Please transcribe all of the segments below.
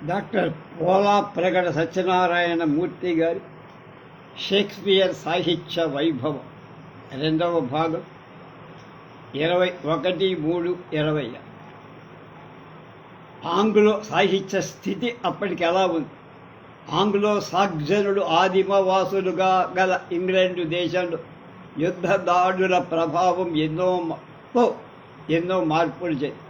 Doctor పోలా ప్రగడ సత్యనారాయణ మూర్తి గారి Shakespeare సాహిత్య వైభవం రెండవ భాగం 21/3/20. ఆంగ్లో సాహిత్య స్థితి అప్పటికి ఎలా ఉంది? ఆంగ్లో సాక్సనులు ఆదిమవాసులుగా గల ఇంగ్లాండు దేశంలో యుద్ధ దాడుల ప్రభావం ఎన్నో మార్పులు చేసింది.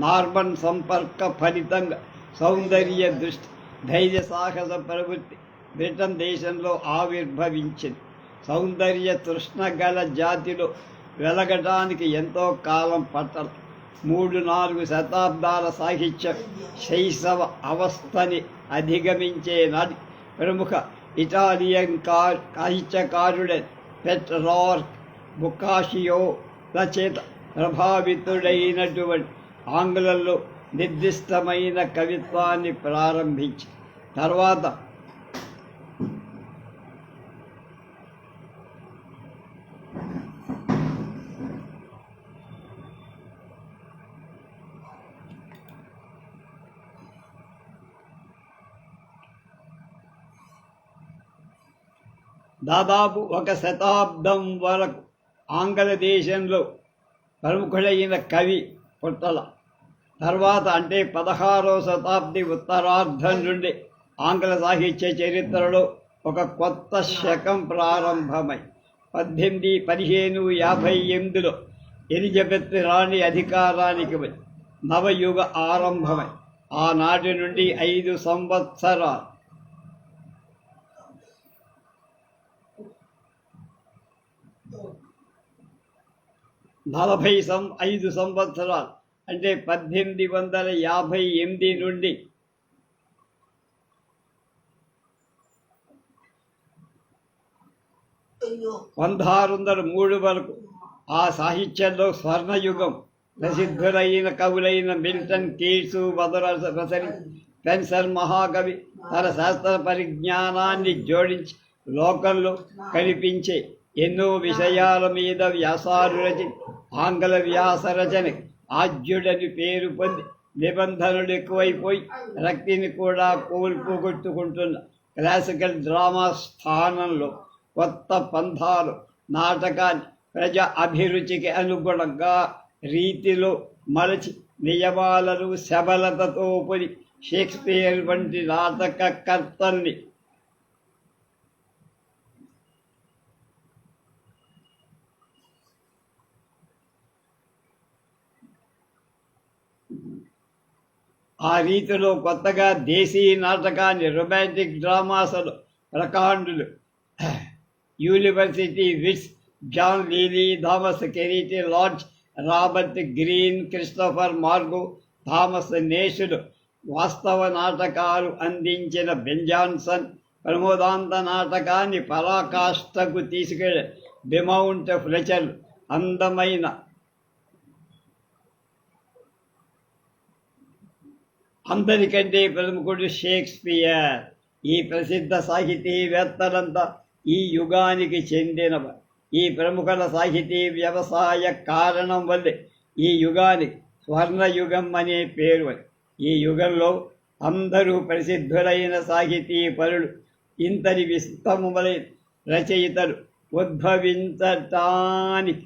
నార్మన్ సంపర్క ఫలితంగా సౌందర్య దృష్టి, ధైర్య సాహస ప్రవృత్తి బ్రిటన్ దేశంలో ఆవిర్భవించింది. సౌందర్య తృష్ణ గల జాతిలో వెలగడానికి ఎంతో కాలం పట్టదు. 3-4 శతాబ్దాల సాహిత్య శైశవ అవస్థని అధిగమించే నాటి ప్రముఖ ఇటాలియన్ సాహిత్యకారుడైన పెట్రార్క్ బొకాషియోల చేత ప్రభావితుడైనటువంటి ఆంగ్లంలో నిర్దిష్టమైన కవిత్వాన్ని ప్రారంభించి తర్వాత దాదాపు 1 శతాబ్దం వరకు ఆంగ్లదేశంలో ప్రముఖుడైన కవి పుట్టల. తర్వాత అంటే 16వ శతాబ్ది ఉత్తరార్ధం నుండి ఆంగ్ల సాహిత్య చరిత్రలో ఒక కొత్త శకం ప్రారంభమై 1558లో ఎలిజబెత్ రాణి అధికారానికి వచ్చి నవయుగ ఆరంభమై ఆనాటి నుండి 5 సంవత్సరాలు 45 సంవత్సరాలు అంటే 1858 నుండి 1603 వరకు ఆ సాహిత్యంలో స్వర్ణయుగం. ప్రసిద్ధులైన కవులైన మిల్టన్, కీట్స్ మొదలసరి స్పెన్సర్ మహాకవి తన శాస్త్ర పరిజ్ఞానాన్ని జోడించి లోకంలో కనిపించే ఎన్నో విషయాల మీద వ్యాసాలు రచించి ఆంగ్ల వ్యాస రచనకి ఆద్యుడని పేరు పొంది నిబంధనలు ఎక్కువైపోయి రక్తిని కూడా కోల్పోగొట్టుకుంటున్న క్లాసికల్ డ్రామా స్థానంలో కొత్త పంథాలు నాటకాన్ని ప్రజా అభిరుచికి అనుగుణంగా రీతిలో మలచి నియమాలను శబలతతో పొడి షేక్స్పియర్ వంటి నాటకకర్తల్ని ఆ రీతిలో కొత్తగా దేశీ నాటకాన్ని, రొమాంటిక్ డ్రామాసలు ప్రకాండులు university wits, John Lyly, Thomas కెరీటి Lodge, Robert Greene, Christopher Marlowe, Thomas నేషులు వాస్తవ నాటకాలు అందించిన బెన్ జాన్సన్ ప్రమోదాంత నాటకాన్ని పరాకాష్ఠకు తీసుకెళ్ళి డిమౌంట్ ఫ్లెచర్ అందమైన అందరికంటే ప్రముఖుడు షేక్స్పియర్. ఈ ప్రసిద్ధ సాహితీవేత్తలంతా ఈ యుగానికి చెందినవారు. ఈ ప్రముఖుల సాహితీ వ్యవసాయ కారణం వల్లే ఈ యుగానికి స్వర్ణయుగం అనే పేరు. ఈ యుగంలో అందరూ ప్రసిద్ధులైన సాహితీ పరులు, ఇంతటి విస్తములైన రచయితలు ఉద్భవించటానికి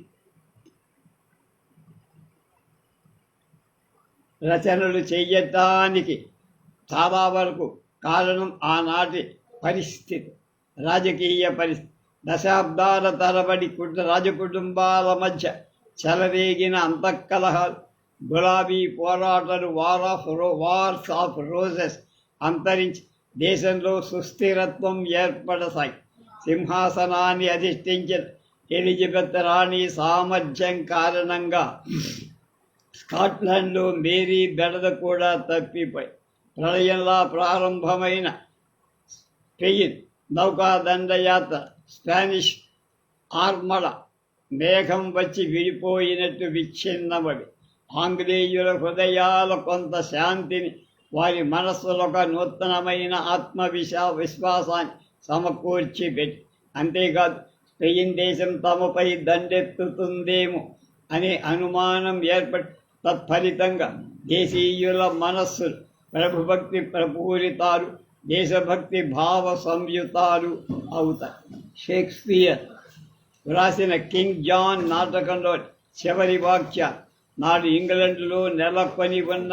రచనలు చేయటానికి చాలా వరకు కారణం ఆనాటి పరిస్థితి, రాజకీయ పరిస్థితి. దశాబ్దాల తరబడి రాజకుటుంబాల మధ్య చెలరేగిన అంతఃకలహాలు, గులాబీ పోరాటాలు, వార్స్ ఆఫ్ రోజెస్ అంతరించి దేశంలో సుస్థిరత్వం ఏర్పడసాయి. సింహాసనాన్ని అధిష్ఠించిన ఎలిజబెత్ రాణి సామర్థ్యం కారణంగా స్కాట్లాండ్లో మేరీ బెడద కూడా తప్పిపోయి ప్రళయంలా ప్రారంభమైన స్పెయిన్ నౌకాదండయాత్ర, స్పానిష్ ఆర్మడ మేఘం వచ్చి విడిపోయినట్టు విచ్ఛిన్నమవి ఆంగ్లేయుల హృదయాల కొంత శాంతిని, వారి మనస్సులో ఒక నూతనమైన విశ్వాసాన్ని సమకూర్చి పెట్టి, అంతేకాదు స్పెయిన్ దేశం తమపై దండెత్తుతుందేమో అనే అనుమానం ఏర్పడి తత్ఫలితంగా దేశీయుల మనస్సులు ప్రభుభక్తి ప్రపూరితాలు, దేశభక్తి భావ సంయుతాలు అవుతారు. షేక్స్పియర్ వ్రాసిన కింగ్ జాన్ నాటకంలో చివరి వాక్యాలు నాడు ఇంగ్లండ్లో నెలకొని ఉన్న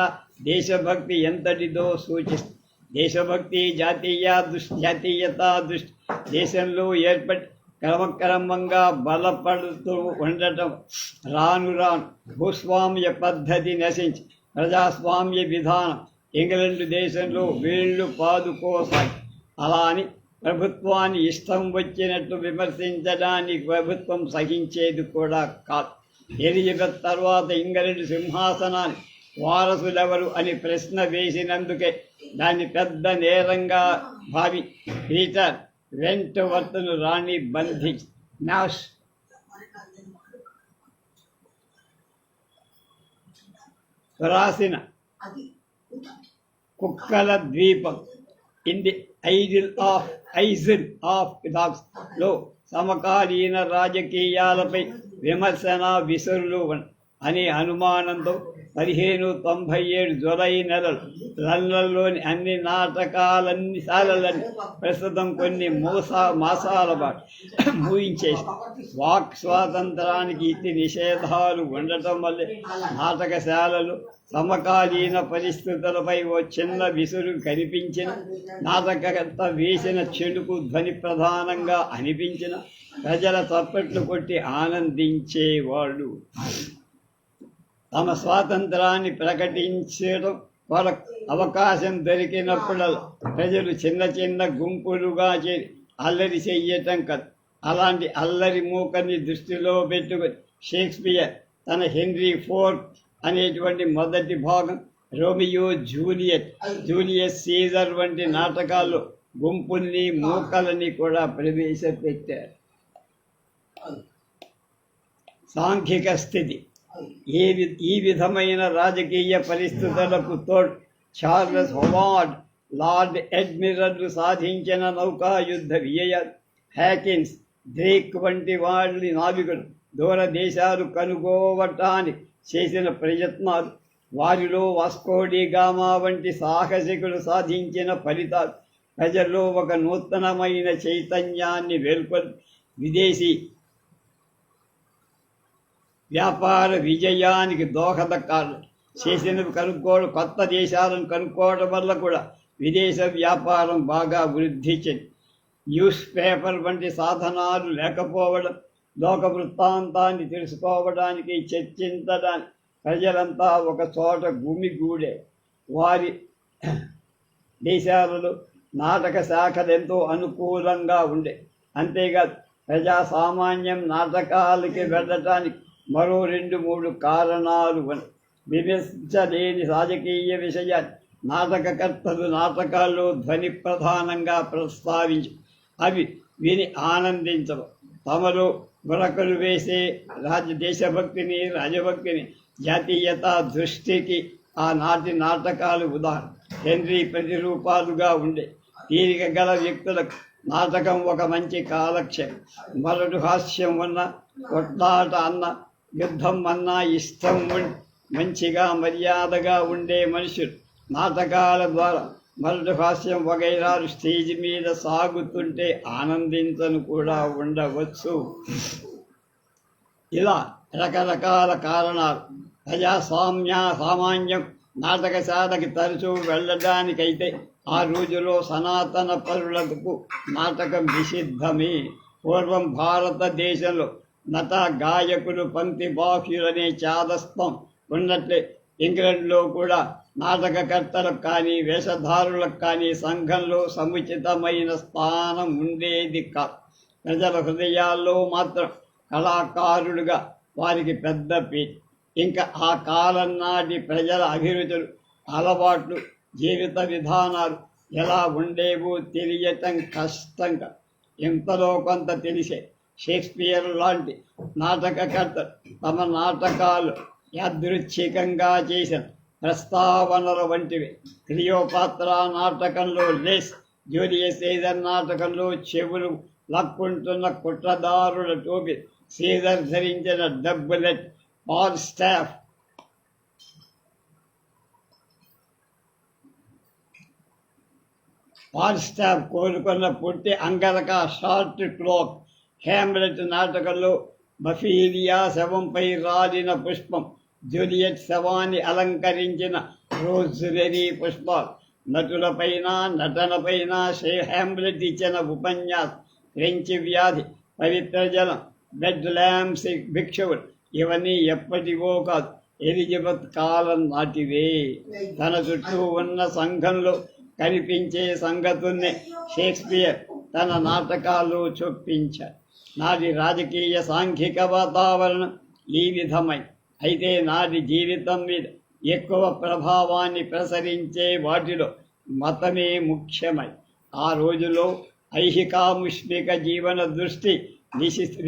దేశభక్తి ఎంతటిదో సూచిస్తుంది. దేశభక్తి జాతీయత దృష్టి దేశంలో ఏర్పడి క్రమక్రమంగా బలపడుతూ ఉండటం, రాను రాను భూస్వామ్య పద్ధతి నశించి ప్రజాస్వామ్య విధానం ఇంగ్లండ్ దేశంలో వేళ్లు పాదుకోసాగి. అలా అని ప్రభుత్వాన్ని ఇష్టం వచ్చినట్టు విమర్శించడానికి ప్రభుత్వం సహించేది కూడా కాదు. ఎలిజబెత్ తర్వాత ఇంగ్లండ్ సింహాసనాన్ని వారసులెవరు అని ప్రశ్న వేసినందుకే దాన్ని పెద్ద నేరంగా భావి పీటర్ వెంట్వర్త్ను రాణి బంధించి నాష్ రాసిన కుక్కల ద్వీపం ఇన్ ది ఐజిల్ ఆఫ్ డాగ్స్ లో సమకాలీన రాజకీయాలపై విమర్శన విసురులు అనే అనుమానంతో 1597 జూలై నెలలు లండన్లోని అన్ని నాటకాలన్నీ సాలలన్నీ ప్రస్తుతం కొన్ని మాసాల పాటు మూయించేసి వాక్ స్వాతంత్రానికి ఇతి నిషేధాలు ఉండటం వల్లే నాటకశాలలు సమకాలీన పరిస్థితులపై ఓ చిన్న విసురు కనిపించిన, నాటకకర్త వేసిన చెడుకు ధ్వని ప్రధానంగా అనిపించిన ప్రజల చప్పట్లు కొట్టి ఆనందించేవాళ్ళు. తమ స్వాతంత్రాన్ని ప్రకటించడం వాళ్ళకు అవకాశం దొరికినప్పుడల్లా ప్రజలు చిన్న చిన్న గుంపులుగా చేరి అల్లరి చెయ్యటం కాదు. అలాంటి అల్లరి మూకని దృష్టిలో పెట్టుకొని షేక్స్పియర్ తన హెన్రీ ఫోర్త్ అనేటువంటి మొదటి భాగం, రోమియో జూలియస్ సీజర్ వంటి నాటకాల్లో గుంపుల్ని మూకలని కూడా ప్రవేశపెట్టారు. సాంఘిక స్థితి ఈ విధమైన రాజకీయ పరిస్థితులకు తోడు చార్లెస్ హోవార్డ్ లార్డ్ అడ్మిరల్ సాధించిన నౌకాయుద్ధ విజయాలు, హ్యాకిన్స్, డ్రేక్ వంటి వాళ్ళ నావికులు దూర దేశాలు కనుగోవటానికి చేసిన ప్రయత్నాలు, వారిలో వాస్కోడి గామా వంటి సాహసికులు సాధించిన ఫలితాలు ప్రజల్లో ఒక నూతనమైన చైతన్యాన్ని వెలుపలి విదేశీ వ్యాపార విజయానికి దోహదకారులు చేసినవి కనుక్కోవడం, కొత్త దేశాలను కనుక్కోవడం వల్ల కూడా విదేశ వ్యాపారం బాగా వృద్ధి చెంది. న్యూస్ పేపర్ వంటి సాధనాలు లేకపోవడం, లోక వృత్తాంతాన్ని తెలుసుకోవడానికి, చర్చించడానికి ప్రజలంతా ఒక చోట గుమిగూడే. వారి దేశాలలో నాటక శాఖలు ఎంతో అనుకూలంగా ఉండే. అంతేకాదు ప్రజాసామాన్యం నాటకాలకి వెళ్ళటానికి మరో 2-3 కారణాలు. విమర్శలేని రాజకీయ విషయాన్ని నాటకకర్తలు నాటకాల్లో ధ్వని ప్రధానంగా ప్రస్తావించి అవి విని ఆనందించరు. తమలో గురకలు వేసే దేశభక్తిని, రాజభక్తిని, జాతీయత దృష్టికి ఆనాటి నాటకాలు ఉదాహరణ. హెన్రీ ప్రతిరూపాలుగా ఉండే. తీరిక గల వ్యక్తులకు నాటకం ఒక మంచి కాలక్షేపం. మరొక హాస్యం ఉన్న, కొట్లాట అన్న, యుద్ధం అన్నా ఇష్టం మంచిగా మర్యాదగా ఉండే మనుషులు నాటకాల ద్వారా మరొక హాస్యం వగైరాలు స్టేజ్ మీద సాగుతుంటే ఆనందించను కూడా ఉండవచ్చు. ఇలా రకరకాల కారణాలు. సామాన్యం నాటకశాలకి తరచూ వెళ్ళడానికైతే ఆ రోజులో సనాతన పరులకు నాటకం నిషిద్ధమే. పూర్వం భారతదేశంలో నట గాయకులు, పంక్తి బాహ్యులనే చాదస్తం ఉన్నట్లే ఇంగ్లండ్లో కూడా నాటకకర్తలకు కానీ వేషధారులకు కానీ సంఘంలో సముచితమైన స్థానం ఉండేది కాదు. ప్రజల హృదయాల్లో మాత్రం కళాకారులుగా వారికి పెద్ద పేరు. ఇంకా ఆ కాలం నాటి ప్రజల అభిరుచులు, అలవాట్లు, జీవిత విధానాలు ఎలా ఉండేవో తెలియటం కష్టంగా. ఇంతలో కొంత తెలిసే షేక్స్పియర్ లాంటి నాటకకర్తలు తమ నాటకాలు యాదృచ్ఛికంగా చేసిన ప్రస్తావనల వంటివి. క్లియోపాత్రా నాటకంలో లేస్, జూలియస్ సీజర్ నాటకంలో చెవులు లక్కుంటున్న కుట్రదారుల టోపీ, సీజర్ ధరించిన డబ్బులెట్, పాల్ స్టాఫ్ ఫాల్స్టాఫ్ కోరుకున్న పుట్టి అంగరక షార్ట్ క్లోక్, హేమ్లెట్ నాటకంలో బఫీలియా శవంపై రాలిన పుష్పం, జూలియట్ శవాన్ని అలంకరించిన రోజ్మెరీ పుష్పాలు, నటులపైన నటనపైన హేమ్లెట్ ఇచ్చిన ఉపన్యాసం, ఫ్రెంచి వ్యాధి, పవిత్ర జలం, బెడ్ ల్యాంప్స్ భిక్షువులు, ఇవన్నీ ఎప్పటివో కాదు, ఎలిజబెత్ కాలం నాటివే. తన చుట్టూ ఉన్న సంఘంలో కనిపించే సంగతుల్ని షేక్స్పియర్ తన నాటకాల్లో చొప్పించారు. నాటి రాజకీయ సాంఘిక వాతావరణం ఈ విధమై, అయితే నాటి జీవితం మీద ఎక్కువ ప్రభావాన్ని ప్రసరించే వాటిలో మతమే ముఖ్యమై, ఆ రోజులో ఐహికాముష్మిక జీవన దృష్టి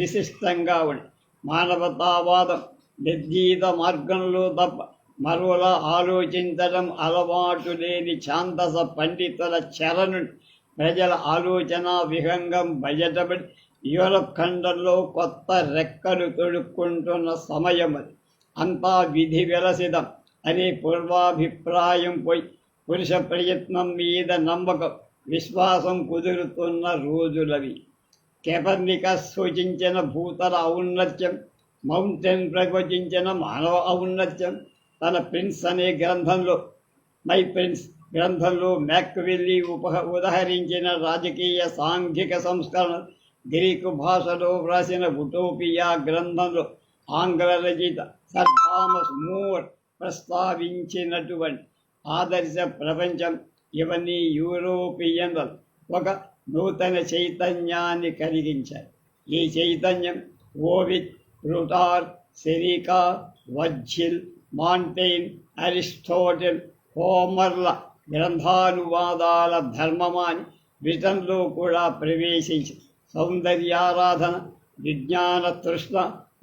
విశిష్టంగా ఉంది. మానవతావాదం నిర్గీత మార్గంలో తప్ప మరోలా ఆలోచించడం అలవాటు లేని ఛాందస పండితుల చెరను ప్రజల ఆలోచన విహంగం బయటపడి యూరప్ ఖండంలో కొత్త రెక్కలు తొడుక్కుంటున్న సమయం అది. అంతా విధి విలసిదం అనే పూర్వాభిప్రాయం పోయి పురుష ప్రయత్నం మీద నమ్మకం, విశ్వాసం కుదురుతున్న రోజులవి. కెపర్నికస్ సూచించిన భూతల ఔన్నత్యం, మౌంటైన్ ప్రవచించిన మానవ ఔన్నత్యం తన ప్రిన్స్ అనే గ్రంథంలో, మై ప్రిన్స్ గ్రంథంలో మ్యాక్విల్లీ ఉదహరించిన రాజకీయ సాంఘిక సంస్కరణ, గ్రీకు భాషలో వ్రాసిన ఉటోపియా గ్రంథంలో ఆంగ్ల రచయిత సర్ థామస్ మూర్ ప్రస్తావించినటువంటి ఆదర్శ ప్రపంచం, ఇవన్నీ యూరోపియన్లు ఒక నూతన చైతన్యాన్ని కలిగించాయి. ఈ చైతన్యం ఓవిడ్, ప్లూటార్, సెరికా, వర్జిల్, మాంటైన్, అరిస్టోటిల్, హోమర్ల గ్రంథానువాదాల ధర్మమాని బ్రిటన్లో కూడా ప్రవేశించి సౌందర్యారాధన, విజ్ఞాన తృష్ణ,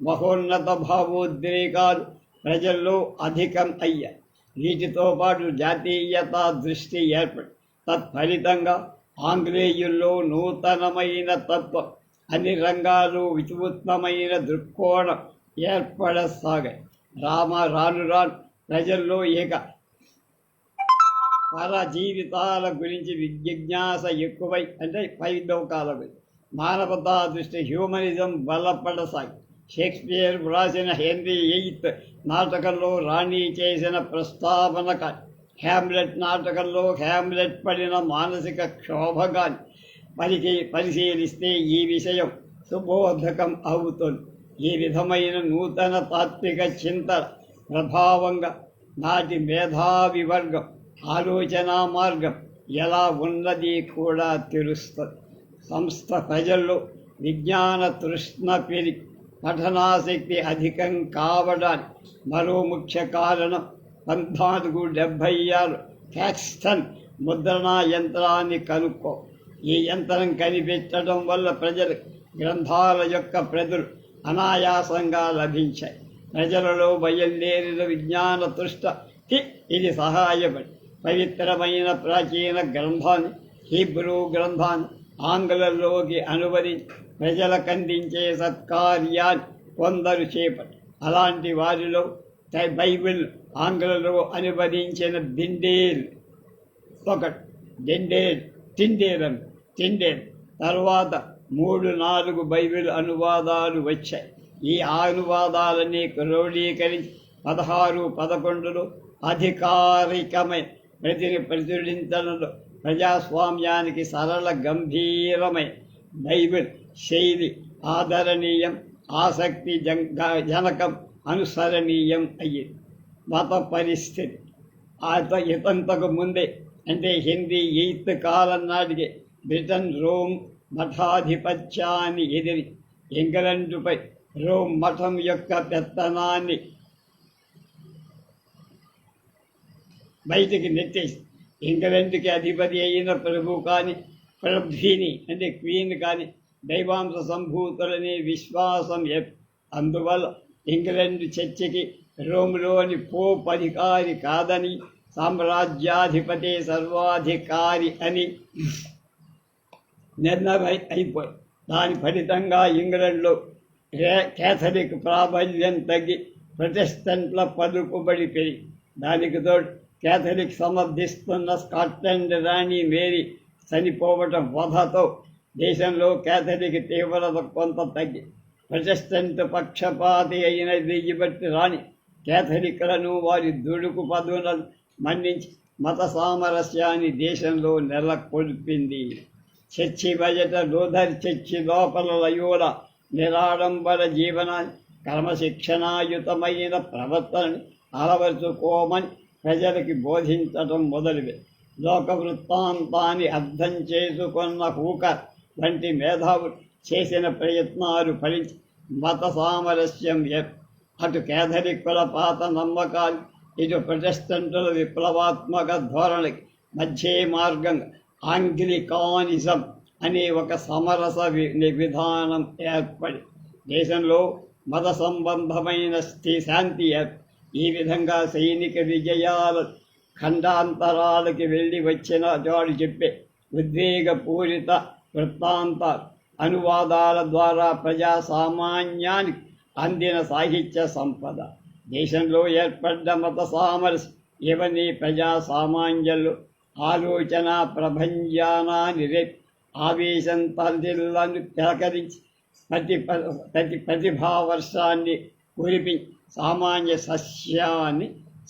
మహోన్నత భావోద్రేకాలు ప్రజల్లో అధికం అయ్యాయి. వీటితో పాటు జాతీయతా దృష్టి ఏర్పడి తత్ఫలితంగా ఆంగ్లేయుల్లో నూతనమైన తత్వం, అన్ని రంగాలు వినూత్నమైన దృక్కోణం ఏర్పడసాగాయి. రాను రాను ప్రజల్లో పర జీవితాల గురించి జిజ్ఞాస ఎక్కువై, అంటే పైలోకాల గురించి మానవతా దృష్టి, హ్యూమనిజం బలపడసాగి. షేక్స్పియర్ వ్రాసిన హెన్రీ VIII నాటకంలో రాణి చేసిన ప్రస్తావన కానీ, హ్యామ్లెట్ నాటకంలో హ్యామ్లెట్ పడిన మానసిక క్షోభ కానీ పరిశీలిస్తే ఈ విషయం సుబోధకం అవుతుంది. ఈ విధమైన నూతన తాత్విక చింతన ప్రభావంగా నాటి మేధావి వర్గం ఆలోచనా మార్గం ఎలా ఉన్నది కూడా తెలుస్తుంది. సంస్థ ప్రజల్లో విజ్ఞాన తృష్ణ పెరిగి పఠనాసక్తి అధికం కావడానికి మరో ముఖ్య కారణం 1476 క్యాక్స్టన్ ముద్రణా యంత్రాన్ని కనుక్కో. ఈ యంత్రం కనిపెట్టడం వల్ల ప్రజలకు గ్రంథాల యొక్క ప్రతులు అనాయాసంగా లభించాయి. ప్రజలలో బయలుదేరిన విజ్ఞాన తృష్టి ఇది సహాయపడి పవిత్రమైన ప్రాచీన గ్రంథాన్ని, హీబ్రూ గ్రంథాన్ని ఆంగ్లంలోకి అనువదించి ప్రజలకందించే సత్కార్యాన్ని కొందరు చేపట్టి, అలాంటి వారిలో బైబిల్ ఆంగ్లంలో అనువదించిన టిండేల్ ఒకటి. టిండేల్ తర్వాత 3-4 బైబిల్ అనువాదాలు వచ్చాయి. ఈ అనువాదాలన్నీ క్రోడీకరించి 1611లో అధికారికమైన ప్రచురించడంలో ప్రజాస్వామ్యానికి సరళ గంభీరమైన బైబిల్ శైలి ఆదరణీయం, ఆసక్తి జనకం, అనుసరణీయం అయ్యింది. మత పరిస్థితి ఇతంతకు ముందే, అంటే హెన్రీ VIII కాలం నాటికే బ్రిటన్ రోమ్ మఠాధిపత్యాన్ని ఎదిరి ఇంగ్లండుపై రోమ్ మఠం యొక్క పెత్తనాన్ని బయటికి నెట్టేసి ఇంగ్లండ్కి అధిపతి అయిన ప్రభు కానీ, ప్రభుని అంటే క్వీన్ కానీ దైవాంశ సంభూతులనే విశ్వాసం. అందువల్ల ఇంగ్లండ్ చర్చికి రోమ్లోని పోప్ అధికారి కాదని, సామ్రాజ్యాధిపతి సర్వాధికారి అని నిర్ణయం అయిపోయి, దాని ఫలితంగా ఇంగ్లండ్లో కేథలిక్ ప్రాబల్యం తగ్గి ప్రొటెస్టెంట్ల పలుకుబడి పెరిగి, దానికి తోడు కేథలిక్ సమర్థిస్తున్న స్కాట్లాండ్ రాణి మేరీ చనిపోవటం వధతో దేశంలో కేథలిక్ తీవ్రత కొంత తగ్గి ప్రొటెస్టెంట్ పక్షపాతి అయిన దిగిబట్టి రాని కేథలిక్లను వారి దుడుకు పదులను మన్నించి మత సామరస్యాన్ని దేశంలో నెలకొల్పింది. చర్చి బయట లూథర్ చర్చి లోపల లయోల నిరాడంబర జీవనాన్ని క్రమశిక్షణాయుతమైన ప్రవర్తనని అలవరుచుకోమని ప్రజలకి బోధించటం మొదలువే. లోక వృత్తాంతాన్ని అర్థం చేసుకున్న హూకర్ వంటి మేధావులు చేసిన ప్రయత్నాలు ఫలించి మత సామరస్యం అటు కేథలిక్కుల పాత నమ్మకాలు, ఇటు ప్రొటెస్టెంటుల విప్లవాత్మక ధోరణికి మధ్య మార్గంగా ఆంగ్లికానిజం అనే ఒక సమరస విధానం ఏర్పడి దేశంలో మత సంబంధమైన శాంతి ఈ విధంగా సైనిక విజయాల ఖండాంతరాలకి వెళ్ళి వచ్చిన జోడు చెప్పే ఉద్వేగపూరిత వృత్తాంతాలు అనువాదాల ద్వారా ప్రజా సామాన్యానికి అందిన సాహిత్య సంపద, దేశంలో ఏర్పడ్డ మత సామరస్యం ఇవన్నీ ప్రజా సామాన్యులు ఆలోచన ప్రభంజనాన్ని రేపు ఆవేశం తల్లిళ్లను తిరకరించి ప్రతిభావర్షాన్ని కురిపించి సామాన్య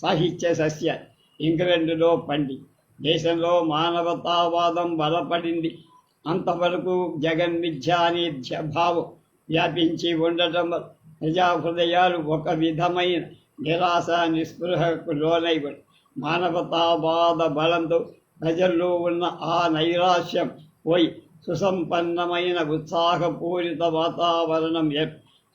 సాహిత్య సస్యాన్ని ఇంగ్లండులో పండి దేశంలో మానవతావాదం బలపడింది. అంతవరకు జగన్మిథ్యాని భావం వ్యాపించి ఉండటం ప్రజా హృదయాలు ఒక విధమైన నిరాశ నిస్పృహకు లోనైబడి మానవతావాద బలంతో ప్రజల్లో ఉన్న ఆ నైరాశ్యం పోయి సుసంపన్నమైన ఉత్సాహపూరిత వాతావరణం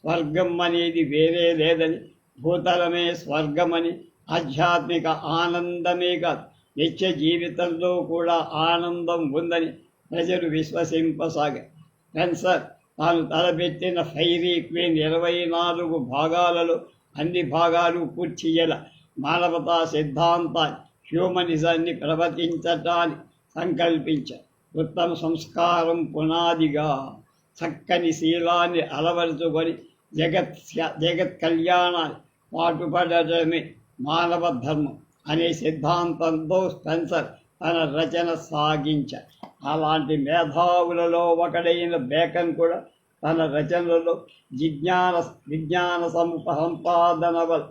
స్వర్గం అనేది వేరే లేదని, భూతలమే స్వర్గమని, ఆధ్యాత్మిక ఆనందమే కాదు నిత్య జీవితంలో కూడా ఆనందం ఉందని ప్రజలు విశ్వసింపసాగారు. స్పెన్సర్ తాను తలపెట్టిన ఫైరీ క్వీన్ 24 భాగాలలో అన్ని భాగాలు పూర్తి చేయాల మానవతా సిద్ధాంతాన్ని హ్యూమనిజాన్ని ప్రవర్తించటాన్ని సంకల్పించారు. ఉత్తమ సంస్కారం పునాదిగా చక్కని శీలాన్ని అలవరుచుకొని జగత్ కళ్యాణాన్ని పాటుపడటమే మానవ ధర్మం అనే సిద్ధాంతంతో స్పెన్సర్ తన రచన సాగించారు. అలాంటి మేధావులలో ఒకడైన బేకన్ కూడా తన రచనలలో విజ్ఞాన సంపాదన వల్ల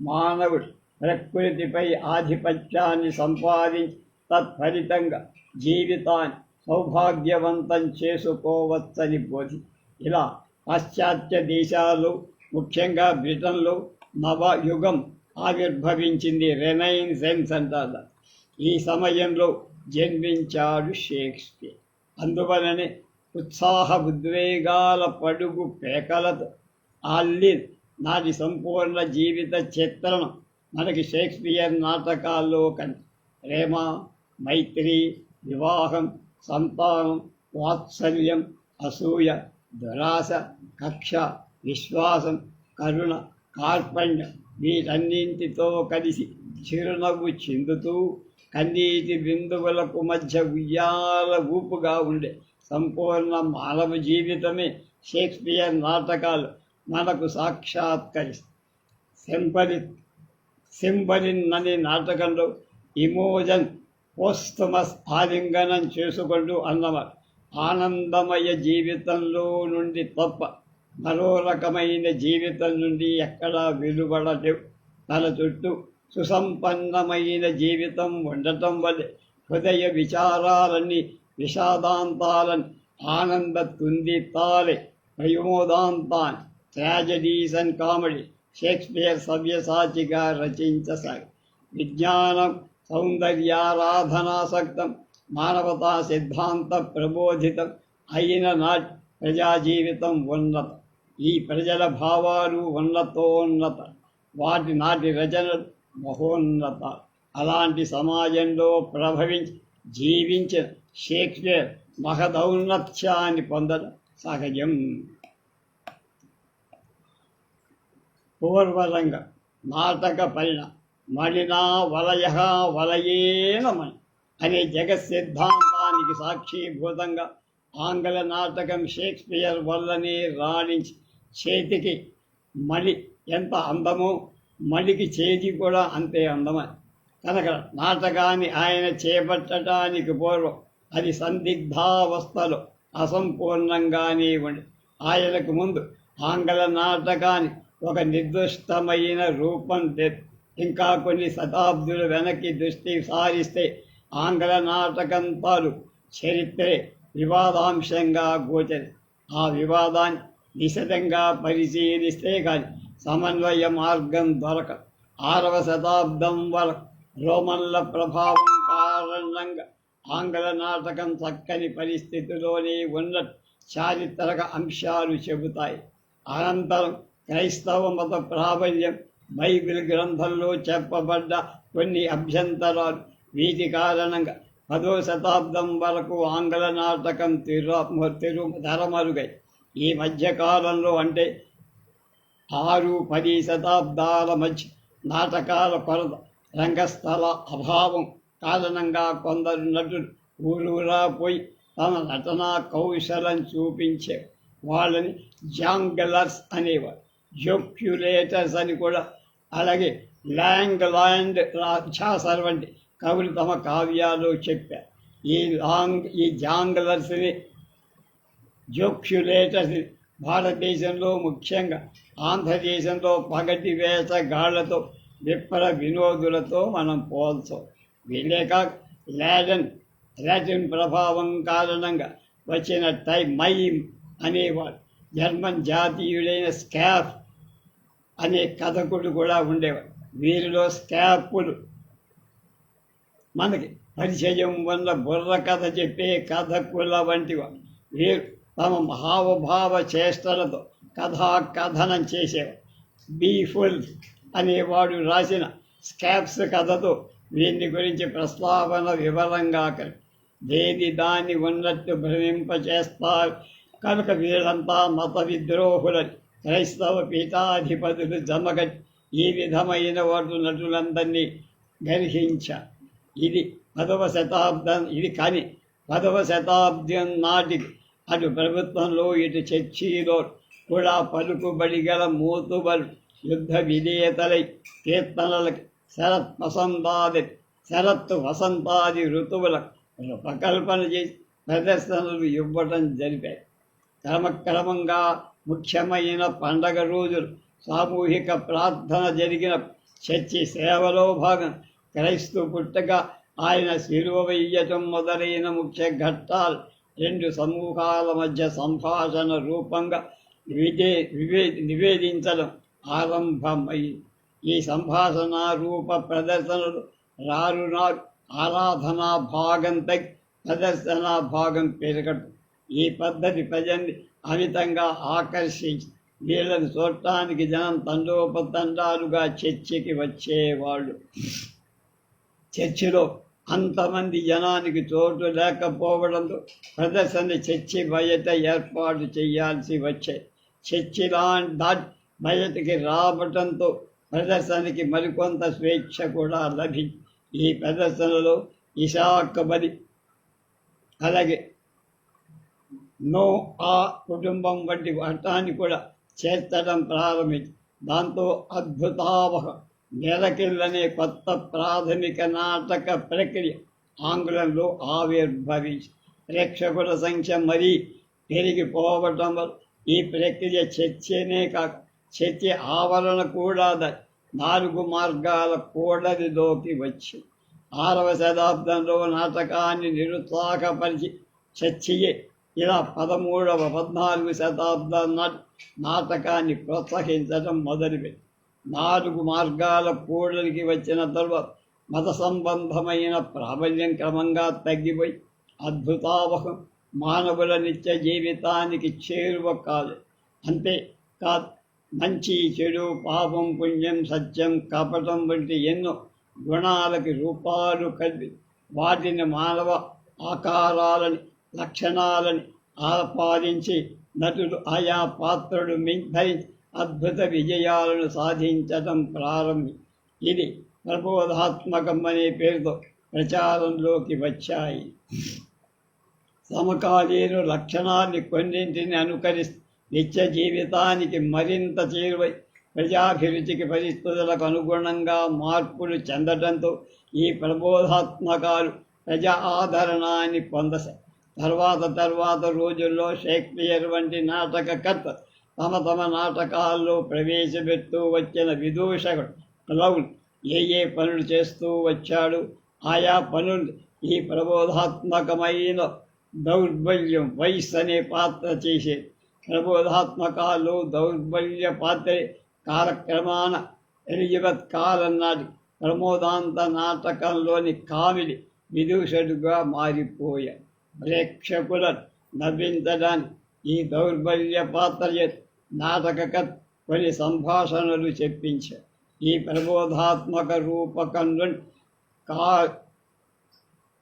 మానవుడు ప్రకృతిపై ఆధిపత్యాన్ని సంపాదించి తత్ఫలితంగా జీవితాన్ని సౌభాగ్యవంతం చేసుకోవచ్చని బోధి. ఇలా పాశ్చాత్య దేశాలు ముఖ్యంగా బ్రిటన్లో నవయుగం ఆవిర్భవించింది. రెనైన్సెన్స్ అంటారు. ఈ సమయంలో జన్మించాడు షేక్స్పియర్. అందువలనే ఉత్సాహ ఉద్వేగాల పడుగు పేకలతో అల్లి నాటి సంపూర్ణ జీవిత చిత్రణం మనకి షేక్స్పియర్ నాటకాల్లో ప్రేమ, మైత్రి, వివాహం, సంతానం, వాత్సల్యం, అసూయ, దురాశ, కక్ష, విశ్వాసం, కరుణ, కార్పణ్యం వీటన్నింటితో కలిసి చిరునవ్వు చిందుతూ కన్నీటి బిందువులకు మధ్య ఉయ్యాల ఊపుగా ఉండే సంపూర్ణ మానవ జీవితమే షేక్స్పియర్ నాటకాలు మనకు సాక్షాత్కరిస్తాయి. సింబలిన్ అనే నాటకంలో ఇమోజన్ పోస్తమస్ ఆలింగనం చేసుకుంటూ అన్నమాట ఆనందమయ జీవితంలో నుండి తప్ప మరో రకమైన జీవితం నుండి ఎక్కడా వెలువడలేవు. తన చుట్టూ సుసంపన్నమైన జీవితం ఉండటం వల్లే హృదయ విచారాలన్నీ విషాదాంతాలని ఆనంద తుందితాలే ప్రయోదాంతాన్ని ట్రాజడీస్ అండ్ కామెడీ షేక్స్పియర్ సవ్యసాచిగా రచించసాగి విజ్ఞానం సౌందర్యారాధనాసక్తం మానవతా సిద్ధాంత ప్రబోధితం అయిన నాటి ప్రజా జీవితం ఉన్నతం. ఈ ప్రజల భావాలు ఉన్నతోన్నత, వాటి నాటి రచనలు మహోన్నత. అలాంటి సమాజంలో ప్రభవించి జీవించిన షేక్స్పియర్ మహదౌన్నత్యాన్ని పొందడం సహజం. పూర్వరంగం నాటక పరిణామం మలినా వలయ వలయేనమని అనే జగత్ సిద్ధాంతానికి సాక్షిభూతంగా ఆంగ్ల నాటకం షేక్స్పియర్ వల్లనే రాణించి చేతికి మలి ఎంత అందమో మలికి చేతి కూడా అంతే అందమని. కనుక నాటకాన్ని ఆయన చేపట్టడానికి పూర్వం అది సందిగ్ధావస్థలో అసంపూర్ణంగానే ఉండి ఆయనకు ముందు ఆంగ్ల నాటకాన్ని ఒక నిర్దిష్టమైన రూపం ఇంకా కొన్ని శతాబ్దులు వెనక్కి దృష్టి సారిస్తే ఆంగ్ల నాటకం తాలూ చరిత్రే వివాదాంశంగా గోచరి. ఆ వివాదాన్ని నిశితంగా పరిశీలిస్తే కానీ సమన్వయ మార్గం దొరకదు. 6వ శతాబ్దం వరకు రోమన్ల ప్రభావం కారణంగా ఆంగ్ల నాటకం చక్కని పరిస్థితిలోనే ఉన్నట్టు చారిత్రక అంశాలు చెబుతాయి. అనంతరం క్రైస్తవ మత ప్రాబల్యం, బైబిల్ గ్రంథంలో చెప్పబడ్డ కొన్ని అభ్యంతరాలు, వీటి కారణంగా 10వ శతాబ్దం వరకు ఆంగ్ల నాటకం తెరమరుగై. ఈ మధ్యకాలంలో అంటే 6-10 శతాబ్దాల మధ్య నాటకాల కొరత, రంగస్థల అభావం కారణంగా కొందరు నటులు ఊరూరా పోయి తమ నటనా కౌశలం చూపించే వాళ్ళని జాంగ్లర్స్ అనేవారు. జోక్యులేటర్స్ అని కూడా. అలాగే ల్యాండ్ ఛాసర్ వంటి కవులు తమ కావ్యాల్లో చెప్పారు. ఈ జాంగ్లర్స్ని, జోక్యులేటర్స్ని భారతదేశంలో, ముఖ్యంగా ఆంధ్రదేశంలో పగటి వేషగాళ్లతో, విప్ర వినోదులతో మనం పోల్చాం. వీళ్ళే కాక లాటిన్ ప్రభావం కారణంగా వచ్చిన మైమ్ అనేవాడు. జర్మన్ జాతీయుడైన స్కాఫ్ అనే కథకుడు కూడా ఉండేవాడు. వీరిలో స్కాపులు మనకి పరిచయం ఉన్న బుర్ర కథ చెప్పే కథకుల వంటివాడు. వీరు తమ మహావభావ చేష్టలతో కథనం చేసేవాడు. బీఫుల్ అనేవాడు రాసిన స్కాప్స్ కథతో వీరిని గురించి ప్రస్తావన వివరంగా దేని దాన్ని ఉన్నట్టు భ్రమింపచేస్తారు కనుక వీరంతా మత విద్రోహులని క్రైస్తవ పీఠాధిపతులు జమగట్టి ఈ విధమైన వాడు నటులందరినీ గర్హించారు. ఇది 10వ శతాబ్దం. ఇది కానీ 10వ శతాబ్దం నాటికి అటు ప్రభుత్వంలో ఇటు చర్చిలో కూడా పలుకుబడి గల మూతుబలు యుద్ధ విధేయతలై కీర్తనలకి శరత్తు వసంతాది ఋతువులకు రూపకల్పన చేసి ప్రదర్శనలు ఇవ్వటం జరిపాయి. క్రమక్రమంగా ముఖ్యమైన పండగ రోజులు, సామూహిక ప్రార్థన జరిగిన చర్చి సేవలో భాగం క్రైస్తవ పుట్టగా ఆయన శిలువ వేయటం మొదలైన ముఖ్య ఘట్టాలు 2 సమూహాల మధ్య సంభాషణ రూపంగా నివేదించడం ఆరంభమైంది. ఈ సంభాషణ రూప ప్రదర్శనలు రారునారు ఆరాధనా భాగం తగ్గి ప్రదర్శనా భాగం పెరగడం. ఈ పద్ధతి ప్రజల్ని అమితంగా ఆకర్షించి వీళ్ళని చూడటానికి జనం తండోపతండాలుగా చర్చికి వచ్చేవాళ్ళు. చర్చిలో అంతమంది జనానికి చోటు లేకపోవడంతో ప్రదర్శన చర్చి బయట ఏర్పాటు చేయాల్సి వచ్చాయి. చర్చి దాటి బయటికి రావటంతో ప్రదర్శనకి మరికొంత స్వేచ్ఛ కూడా లభించి ఈ ప్రదర్శనలో ఇషాకబలి, అలాగే ఆ కుటుంబం వంటి వాటాన్ని కూడా చేర్చడం ప్రారంభించి దాంతో అద్భుతావహం నెలకిల్లనే కొత్త ప్రాథమిక నాటక ప్రక్రియ ఆంగ్లంలో ఆవిర్భవించి ప్రేక్షకుల సంఖ్య మరీ పెరిగిపోవటం వల్ల ఈ ప్రక్రియ చర్చనే కాక చర్చ ఆవరణ కూడా 4 మార్గాల కూడలిలోకి వచ్చి 6వ శతాబ్దంలో నాటకాన్ని నిరుత్సాహపరిచి చర్చయే ఇలా 13వ 14వ శతాబ్దం నాటకాన్ని ప్రోత్సహించడం మొదలుపెట్టి 4 మార్గాల కూడలికి వచ్చిన తరువాత మత సంబంధమైన ప్రాబల్యం క్రమంగా తగ్గిపోయి అద్భుతావహం మానవుల నిత్య జీవితానికి చేరువ కాదు. అంతే కాదు, మంచి చెడు, పాపం పుణ్యం, సత్యం కపటం వంటి ఎన్నో గుణాలకి రూపాలు కలిపి వాటిని మానవ ఆకారాలని లక్షణాలని ఆపాదించి నటులు ఆయా పాత్రలు ధరించి అద్భుత విజయాలను సాధించడం ప్రారంభి. ఇది ప్రబోధాత్మకం అనే పేరుతో ప్రచారంలోకి వచ్చాయి. సమకాలీన లక్షణాన్ని కొన్నింటిని అనుకరిస్తూ నిత్య జీవితానికి మరింత చేరువై ప్రజాభిరుచికి పరిస్థితులకు అనుగుణంగా మార్పులు చెందడంతో ఈ ప్రబోధాత్మకాలు ప్రజా ఆదరణాన్ని తర్వాత రోజుల్లో షేక్స్పియర్ వంటి నాటకకర్త తమ నాటకాల్లో ప్రవేశపెడుతూ వచ్చిన విదూషకుడు క్లౌన్ ఏ పనులు చేస్తూ వచ్చాడు. ఆయా పనులు ఈ ప్రబోధాత్మకమైన దౌర్బల్యం వైస్ అనే పాత్ర చేసేది. ప్రబోధాత్మకాలు దౌర్బల్య పాత్ర కాలక్రమాన ఎలిజబెత్ కాలం నాటి ప్రమోదాంత నాటకంలోని కామిడి విదూషకుడుగా మారిపోయాడు. ప్రేక్షకులను నవ్వించడానికి ఈ దౌర్బల్య పాత్ర నాటకకర్త కొన్ని సంభాషణలు చెప్పించారు. ఈ ప్రబోధాత్మక రూపకంలో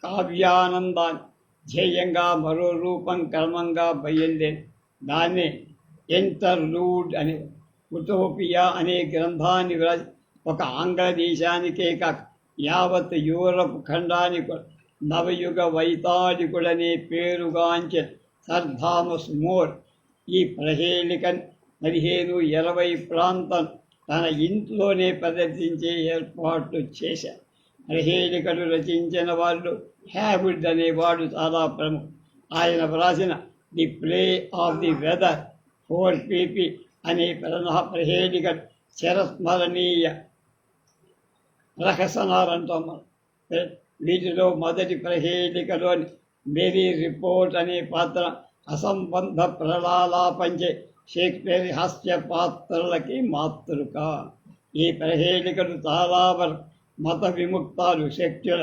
కావ్యానందాన్ని ధ్యేయంగా మరో రూపం క్రమంగా బయలుదేరి దాన్ని ఇంటర్లూడ్ అనే ఉటోపియా అనే గ్రంథాన్ని వ్రాసి ఒక ఆంగ్ల దేశానికే కాక యావత్ యూరప్ ఖండానికి నవయుగ వైతాళికుడనే పేరుగాంచిన సర్ థామస్ మోర్ ఈ ప్రహేళికను 1520 ప్రాంతం తన ఇంట్లోనే ప్రదర్శించే ఏర్పాట్లు చేశారు. ప్రహేళికను రచించిన వాళ్ళు హ్యాబిడ్ అనేవాడు చాలా ప్రముఖం. ఆయన వ్రాసిన the play of the weather 4pp అనే ప్రహేళిక చిరస్మరణీయ ప్రహసనాలంటాం మనం. వీటిలో మొదటి ప్రహేళికలోని మేరీ రిపోర్ట్ అనే పాత్ర అసంబంధ ప్రలాలాపంచే షేక్స్పియర్ హాస్య పాత్రలకి మాతృక. ఈ ప్రహేళికలు చాలా వరకు మత విముక్తాలు శక్తుల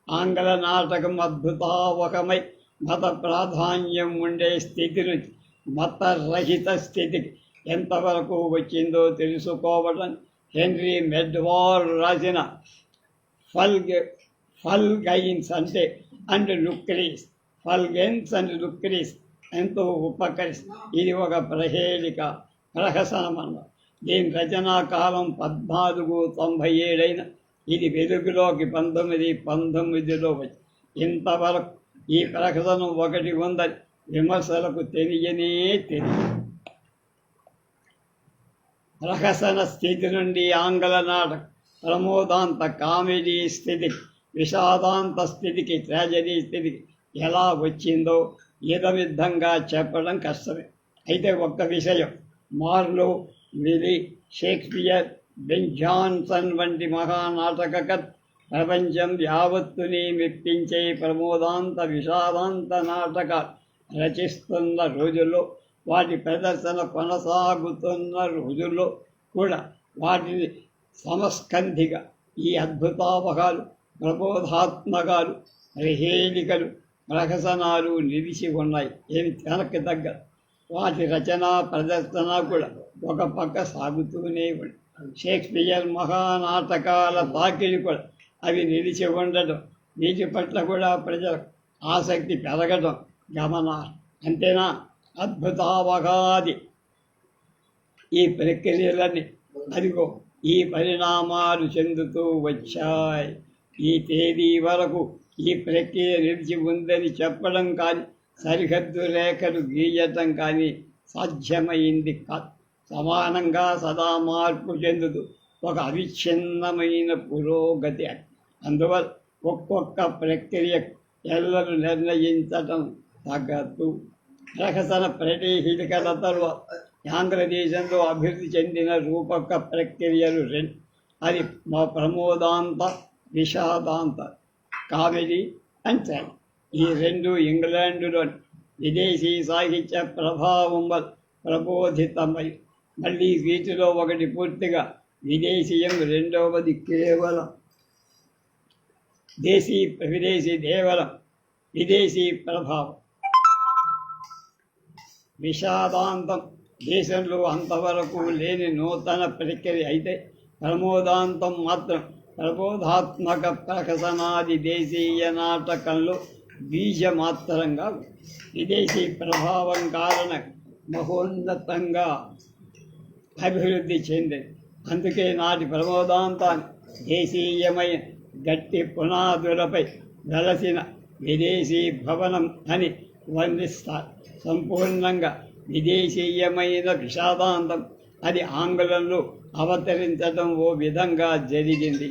ఆంగ్ల నాటకం అద్భుతావకమై మత ప్రాధాన్యం ఉండే స్థితి నుంచి మతరహిత స్థితికి ఎంతవరకు వచ్చిందో తెలుసుకోవడం హెన్రీ మెడ్వాల్ రాసిన ఫల్గైన్స్ అండ్ లుక్రీస్ ఎంతో ఉపకరిస్తుంది. ఇది ఒక ప్రహేళిక ప్రహసనం అన్నారు. దీని రచనా కాలం 1497 అయిన ఇది వెలుగులోకి 1919లో వచ్చి ఇంతవరకు ఈ ప్రహసనం ఒకటి ఉందని విమర్శలకు తెలియనే తెలియదు. ప్రహసన స్థితి నుండి ఆంగ్ల నాటక ప్రమోదాంత కామెడీ స్థితికి విషాదాంత స్థితికి ట్రాజడీ స్థితికి ఎలా వచ్చిందో విధంగా చెప్పడం కష్టమే. అయితే ఒక్క విషయం, మార్లో, విలీ, షేక్స్పియర్, బెన్ జాన్సన్ వంటి మహానాటకకర్త ప్రపంచం యావత్తుని మెప్పించే ప్రమోదాంత విషాదాంత నాటకాలు రచిస్తున్న రోజుల్లో, వాటి ప్రదర్శన కొనసాగుతున్న రోజుల్లో కూడా వాటిని సమస్కంధిగా ఈ అద్భుతావకాలు, ప్రబోధాత్మకాలు, ప్రహేళికలు, ప్రహసనాలు నిలిచి ఉన్నాయి. ఏమి వెనక్కి దగ్గర వాటి రచన ప్రదర్శన కూడా ఒక పక్క సాగుతూనే ఉంది. షేక్స్పియర్ మహానాటకాల తాకిడి కూడా అవి నిలిచి ఉండటం, వీటి పట్ల కూడా ప్రజలకు ఆసక్తి పెరగడం గమనార్హం. అంతేనా, అద్భుతావగాది ఈ ప్రక్రియలన్నీ అదిగో ఈ పరిణామాలు చెందుతూ వచ్చాయి. ఈ తేదీ వరకు ఈ ప్రక్రియ నిలిచి ఉందని చెప్పడం కానీ, సరిహద్దు రేఖలు గీయటం కానీ సాధ్యమైంది కాదు. సమానంగా సదా మార్పు చెందుతూ ఒక అవిచ్ఛిన్నమైన పురోగతి. అందువల్ల ఒక్కొక్క ప్రక్రియ ఎల్లలు నిర్ణయించటం తగ్గదు. ప్రహసన ప్రహేళికల తరువాత ఆంధ్రదేశంలో అభివృద్ధి చెందిన రూపక ప్రక్రియలు 2. అది మా ప్రమోదాంత, విషాదాంత, కామెడీ అండ్ ట్రాజడీ. ఈ 2 ఇంగ్లాండులోని విదేశీ సాహిత్య ప్రభావం వల్ల ప్రబోధితమై, మళ్ళీ వీటిలో ఒకటి పూర్తిగా విదేశీయం, రెండవది కేవలం విదేశీ ప్రభావం. విషాదాంతం దేశంలో అంతవరకు లేని నూతన ప్రక్రియ అయితే, ప్రమోదాంతం మాత్రం ప్రబోధాత్మక ప్రహసనాది దేశీయ నాటకంలో బీజమాత్రంగా విదేశీ ప్రభావం కారణ మహోన్నతంగా అభివృద్ధి చెందింది. అందుకే నాటి ప్రమోదాంతాన్ని దేశీయమైన గట్టి పునాదులపై వెలసిన విదేశీ భవనం అని వర్ణిస్తారు. సంపూర్ణంగా విదేశీయమైన విషాదాంతం అది ఆంగ్లంలో అవతరించడం ఓ విధంగా జరిగింది.